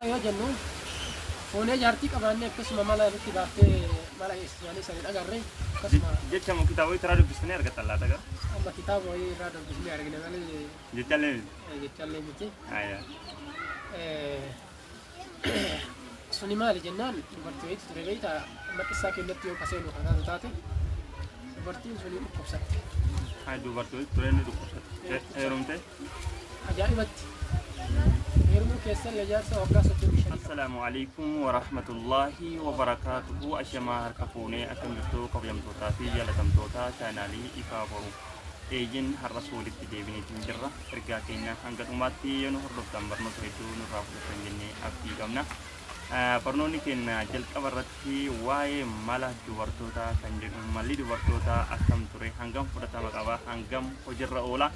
Yoo jennu fuunee jaartii qabaannee akkasuma mala irratti baaftee mala isaanii saniin agarree akkasuma jechamu kitaaba irraa dubbisanii argatan laata gaa amma kitaaba wayii irraa dubbisnee argine malee jechallee miti suni maali jennaan dubartii wayiitu ture beeyta maqissaa keenyatti yoo kaseenu kakaatu taate dubartiin suni dhukkubsatte dubartii wayiitu ture inni dhukkubsatte heerumte ajaa'ibatti السلام عليكم ورحمة الله وبركاته أشما هركفوني أكم جفتو قبل متوتا في جالة متوتا شانالي إفابرو إيجن هالرسول التدابيني تنجرة رقاكينا هنگت أماتي ينهر رفتان برنو تهدو نرافو تنجني أبتي قمنا برنوني كنا جلق برتي واي مالا دوارتوتا كنجر مالي دوارتوتا أكم توري هنگم فرطا مقابا هنگم حجر أولا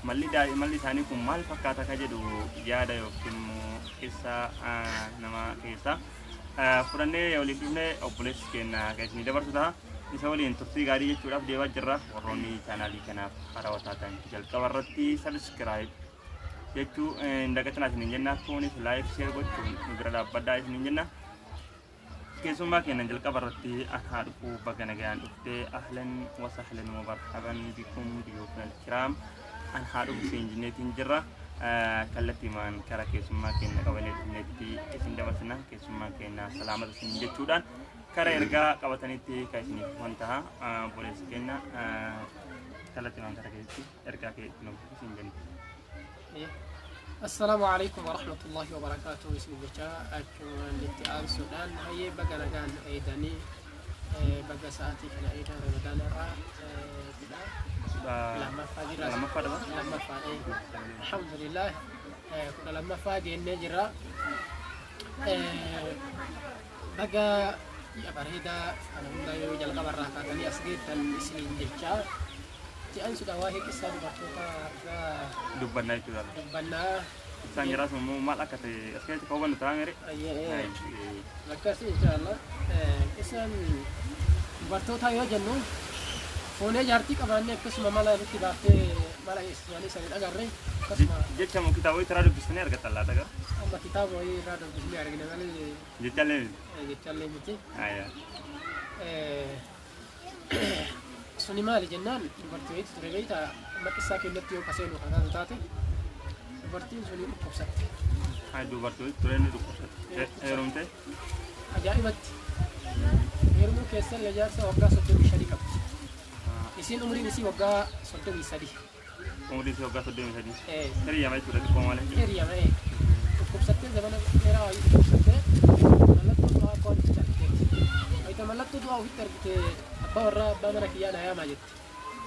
مالي ثانيكم مال فكاتا كجدو يادا يوكتمو كيسا نما كيسا فرنة يوليكمنا أوبليس كنا كيسني دوارتوتا نسولين ترتي غاري يجوراب ديوا جرا وروني channel كنا فراوتاتان جلق برتي سبسكرايب jechu ndagatanaa isin jenna kunis like share gochuun bira dhaabbadhaa isin jenna keessummaa keenya jalqaba irratti akka dhufu baga nagaan dhuftee ahlan wa sahlan wa marhaban bikum biyyootna kiram an haadhu isin jinneetiin jirra kallattiimaan kara keessummaa keenya qabaneetti isin dabarsina keessummaa keenya salaamata isin jechuudhaan kara ergaa qabatanitti kan isiniif wanta boleessi keenya kallattiimaan kara keessatti ergaa keenya isin jenna السلام عليكم ورحمة الله وبركاته. بسم الله أكمل الاتعاب السودان هي بقى نجان أيداني بقى ساعتي كنا أيدا رمضان را لما فاجر الحمد لله كنا لما فاجر النجرة بقى يا بريدة أنا من دايو جل قبر راح كاني أسقيت السنين جلشة أنسو دواهي كسر بطوطة دبنا itu dah. دبنا. Sangira semua malah kata, sekarang kau bantu terang ni. Iya. Makasih insyaallah. Kesan bطوطة يا جنون. فونه جارتي كمان كسمة مالا رتي بافته مالا يعني سنين أجرّي كسمة. جت كم كتاب وي ترى بسني أرجع تلا تجا. أما كتاب وي رادو بسني أرجع نقول. جتالي متي. Ayah. suni maali jennaan dubartii wayiitu ture beeyta maqissaa keenyatti yoo kaseenu kakaatu taate dubartiin suni dhukkubsatte dubartii wayiitu ture inni dhukkubsatte heerumte ajaa'ibatti heerumuu keessan ijaarsa waggaa 35 qabdi isiin umriin isii waggaa 33 umriin isii waggaa 33 hiriyyama jechuudha xiqqoo malee hiriyyama dhukkubsattee zamana dheeraa wayii dhukkubsattee mallattoo du'aa koo itti argiteeti wayita mallattoo du'aa ofitti argitee abbaa warraa abbaa mana kiyyaa na yaamaa jette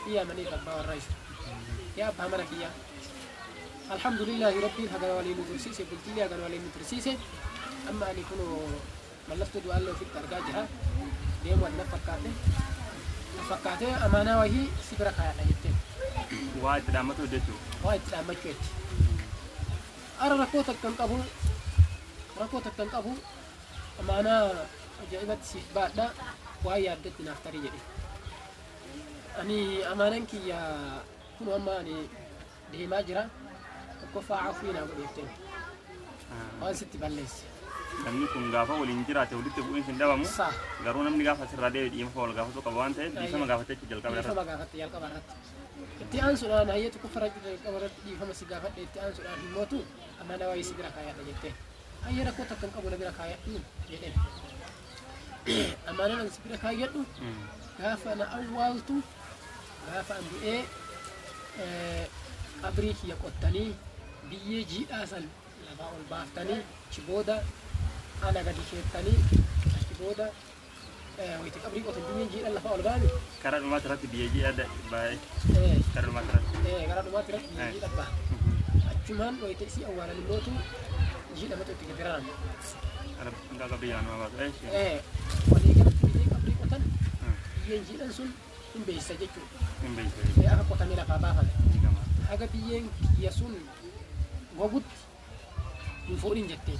kiyyaa maniif abbaa warraa isa yaa abbaa mana kiyyaa alhamdulillahi rabbiin hagan waliin nu tursiise bultillee hagan waliin nu tursiise amma ani kun mallattoo du'aallee ofitti argaa jira deemu adna fakkaate amaanaa wahii si bira kaayadha jettee waa itti dhaammatu hojjechuu waa itti dhaammachuu jetti ara rakkoo takkan qabu amaanaa ajaa'ibatti siif baadha waa yaaddatti naaf tarii jedhe ani amaanan kiyya kun amma ani deemaa jira tokkoffaa afii naa godheefteen waan sitti balleesse namni kun gaafa waliin jiraate walitti bu'uun hin dhabamu garuu namni gaafa sirraa deebi'ee dhiima wal gaafatu qaba waan ta'eef dhiifama gaafateetti jalqaba irratti itti aansuudhaan hayyee tokkoffaa jalqaba irratti dhiifama si gaafadhe itti aansuudhaan himmootu amaanaa wayii si bira kaayadha jettee hayyee rakkoo takkan qabu na bira kaayadhu jedheen amaanaan si bira kaayyadhu gaafa na awwaaltu gaafa an du'ee qabrii kiyya qottanii biyyee jiidhaa san lafaa ol baaftanii achi booda ana gadi keettanii achi booda wayitii qabrii qotan biyyeen jiidhaan lafaa ol baami karaa dhumaatti irratti biyyee jiidhaa baay'ee karaa dhumaatti irratti biyyee jiidhaa ba'a achumaan wayitii isii awwaalan immootu jiidhaa mata itti gadiraan enggak kebiasaan apa walii galatti biyyee qabrii qotan biyyeen jiidhaan sun hin beeysa jechuudha akka qotamee lafaa baafame haga biyyeen kiyya sun gogutti hin fuudhin jettee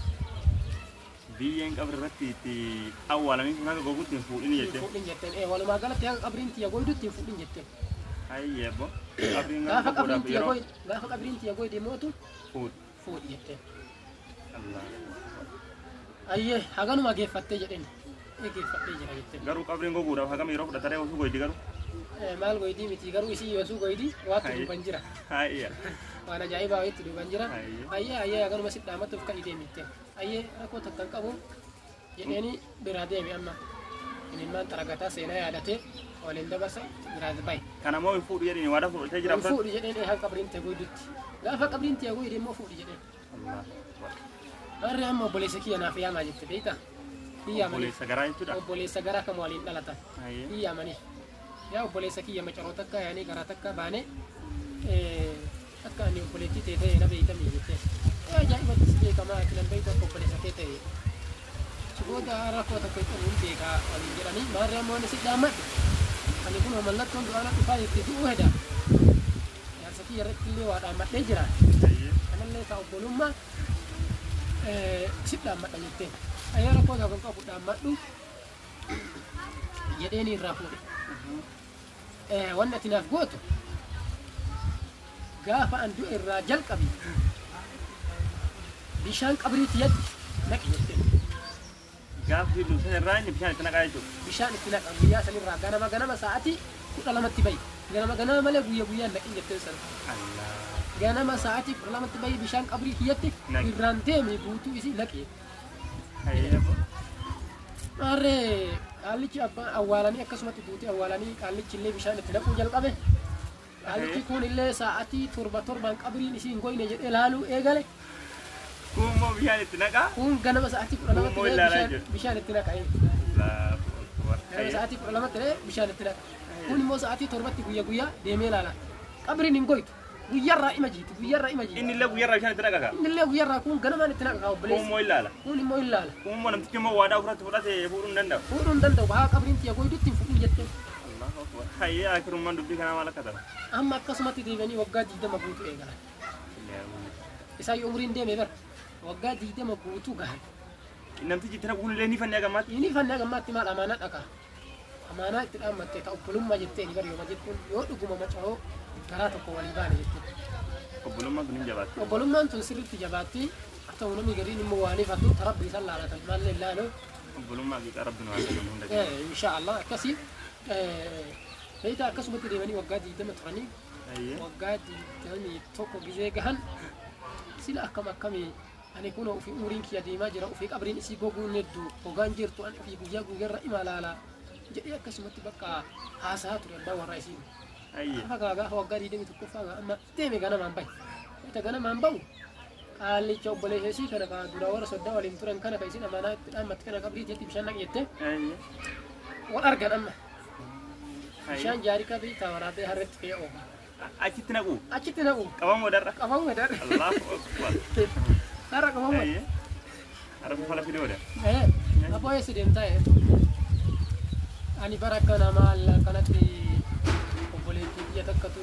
biyyeen qabri irratti itti awwaalanii sun haga gogutti hin fuudhin jettee walumaa galatti haga qabriin tiyya goydutti hin fuudhin jettee ayyeebbo gaafa qabriin tiyya goyde mootu fuudhi jettee Ayyee haganuma geeffattee jedheen geeffattee jira jettee. Garuu qabriin goguudhaaf hagam yeroo fudhataree osoo goydi garuu. Maal goydi miti garuu isii yoosuu goydi waatti duuban jira. Hayya. Waan ajaa'ibaa wayitti duuban jira. Ayyee haganuma si dhaamatuuf kan idee mitte. Ayyee rakkoo takkan qabu jedheeni biraa deemi amma. Inimmaan xaragataa seenaa yaadatee waliin dabarsa biraa bayi. Kana moo fuudhu jedhini waada fudhatee jira. Fuudhu jedheen haa qabriin ta'e goydutti. Gaafa qabriin ta'e goydi immoo fuudhu jedheen. Harri amma obboleessa kiyya naaf yaamaa jette beektaa? Obboleessa garaa jechuudha. Obboleessa garaa kan waliin dhalatan. Hiyyaamanii. Yaa obboleessa kiyya macaroo takka yaanii garaa takka baanee akka ani obboleettii ta'e ta'e na beeytamii jettee. Ajaa'ibatti si beekamaa ati nan beeytu akka obboleessa kee ta'e. Siboota rakkoo takka qabuun beekaa waliin jedhanii maarri ammoo ani si dhaammadhe. Ani kun mallattoon du'aana dhufaa jettee du'uu heda. Jaarsa kiyya irratti illee waa dhaammadhee jira. Kanallee kaa obbolummaa si dhaammadha jettee. Ayyoo rakkoo kan qabu dhaammadhu jedheeni irraa fuudhe. Wanni ati naaf gootu gaafa an du'e irraa jalqabi bishaan qabriitti yaddi naqi jettee. Gaafa hiddu san irraa inni bishaan itti naqaa jechuudha. Bishaan itti naqa guyyaa sanirraa ganama sa'aatii 12tti bayi. Ganama malee guyyaan naqin jettee sana. Ganama sa'aatii 12tti bayi bishaan qabrii kiyyatti irraan deemi guutuu isii naqi. Maarree qaallichi abbaan awwaalanii akkasumatti guutee awwaalanii qaallichi illee bishaan itti naquu jalqabe. Qaallichi kun illee sa'aatii torbaan qabriin isii hin goyne jedhee laaluu eegale. Kun moo bishaan itti naqaa? Kun ganama sa'aatii 12tti bishaan itti naqa. Ganama sa'aatii 12tti bishaan itti naqa. Kun immoo sa'aatii 7tti guyyaa deemee laala. Qabriin hin goytu. Guyyarraa ima jiiti. Inni illee guyyarraa bishaan itti naqa. Inni illee guyyarraa kun ganamaan itti naqa obboleessi. Kun moo ilaala? Kun immoo ilaala. Kun immoo namtichi immoo waadaa ofirratti fudhatee fuudhuu hin danda'u. Fuudhuu hin danda'u. Haa qabriin tiyya goydutti hin fuudhin jettee. Hayyee akirummaan dubbii kanaa maal akka ta'a? Amma akkasumatti deebi'anii waggaa 20 guutuu eegalan. Isaan yoo umriin deeme bara waggaa 20 guutuu gahan. Namtichi itti naquun illee ni fannee gammaatti? Ni fannee gammaatti maal amaanaa dhaqa. Amaanaa itti dhaammattee ta'u obbolummaa jettee ni bari yooma jettuun yoo dhuguma macaroo garaa tokko walii baane jettee. Obbolummaan kun hin jabaatti. Obbolummaan tun sirriitti jabaatti haa ta'u namni gariin immoo waaniif hattu rabbi isaan laalatan maallee ilaaloo. Obbolummaa qixa rabbi nu haasa'u hunda jira. Inshaallah akkasii beeyta akkasumatti deemanii waggaa 20 turanii waggaa 21 gizee gahan sila akkamii ani kun ofii umriin kiyya deemaa jira ofii qabriin isii goguun hedduu gogaan jirtu ani ofii guyyaarra imalaalaa jedhee akkasumatti bakka haasaa ture abbaan warraa isiin. Gaafa waggaa 21 faagaa amma deeme ganamaan bahi. Beeyta ganamaan bahu qaallicha obboleessa isii kana dura warra soddaa waliin turan kana kan isin amaanaa itti dhaammatti kana qabriitti jetti bishaan naqi jettee wal argan amma. Bishaan jaarikaa fi waraabee harreetti fe'ee oofa. Achitti naqu? Achitti naqu. Qabamoo darra? Qabamoo darra. Allahu akbar. Darra qabamoo. Arabu fala fidoodha. Abbaa eessa deemtaa? Ani bara akka namaa kanatti obboleettii biyya takkatu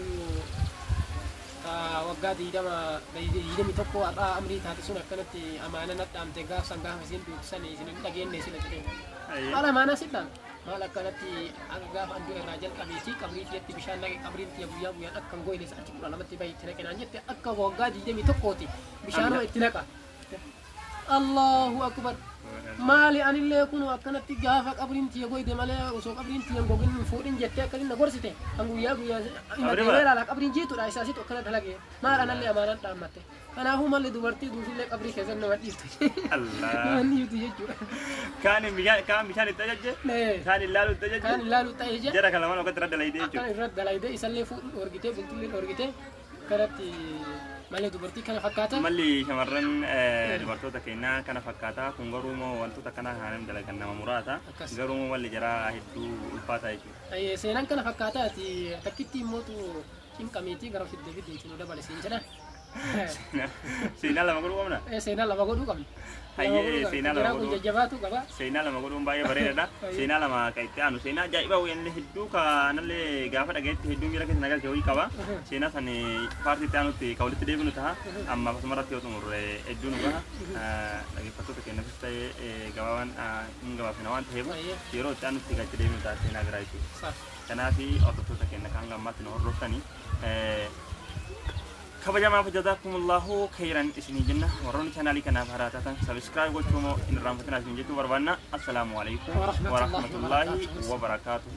waggaa 21 har'aa amrii taate sun akkanatti amaana nadhaamte gaafa isin duukisan isin hin dhageenye sila jedheen. Haala amaanaa sidhaan. Maal akkanatti gaafa anduu irraa jalqabeeti qabriitti bishaan naqe qabriitti guyyaan akka hin goyne sa'aatii 12tti bahi itti naqinaan jette akka waggaa 21ti bishaanuma itti naqa. Allahu akbar. Maali anillee kun akkanatti gaafa qabriin tiyya goyde malee osoo qabriin tiyya hin gogin hin fuudhin jettee akkasin na gorsite kan guyyaa ima deemee ilaala qabriin jiitudha isaasitu akkana dalage maal anallee amaanaan dhaammatte. Kanaafuu malli dubartii duusillee qabrii keessatti nama dhiiftu. Nama dhiiftu jechuudha. Kaan bishaan itti ajajje? Kaan ilaaluu itti ajajje? Kaan ilaaluu itti ajajje? Jara kan lamaan irratti dalaydee jechuudha. Akkan irratti dalaydee isallee fuudhu dhorgitee bultullee dhorgitee kanatti malli dubartii kana fakkaata. Malli shamarran dubartoota keenyaa kana fakkaata. Kun garuu immoo wantoota kana kan dalagan nama muraasa. Garuu immoo malli jaraa hedduu ulfaataa jechuudha. Seenaan kana fakkaataati takkitti immoo cinqameetii gara fidee nu dabale siin jedhan. Seenaa lama godhuu qabna? Seenaa lama godhuu qabna. Hayyee seenaa lama godhuu. Jajjabaatu qaba. Seenaa lama godhuun baay'ee bareedaadha. Seenaa lama kan itti aanu seenaa ajaa'ibaa wayyanillee hedduu kanallee gaafa dhagayetti hedduu miira keessa nagalchee wayii qaba. Seenaa san paartii itti aanutti kan walitti deebinu ta'a. Amma akkasumarratti yoo xumurre hedduu nu gaha. Dhaggeeffattoota keenyafis ta'ee gabaabaan hin gabaabsina waan ta'eef yeroo itti aanutti kan itti deebinu ta'a seenaa biraa jechuudha. Kanaaf hordoftoota keenya kan gammaatti nu hordoftanii كبجما فجزاكم الله خيرا اسمي جنة ورون channel كنا بهراتة سبسكرايب وشومو إن رامتنا سنجتو بربنا السلام عليكم ورحمة الله وبركاته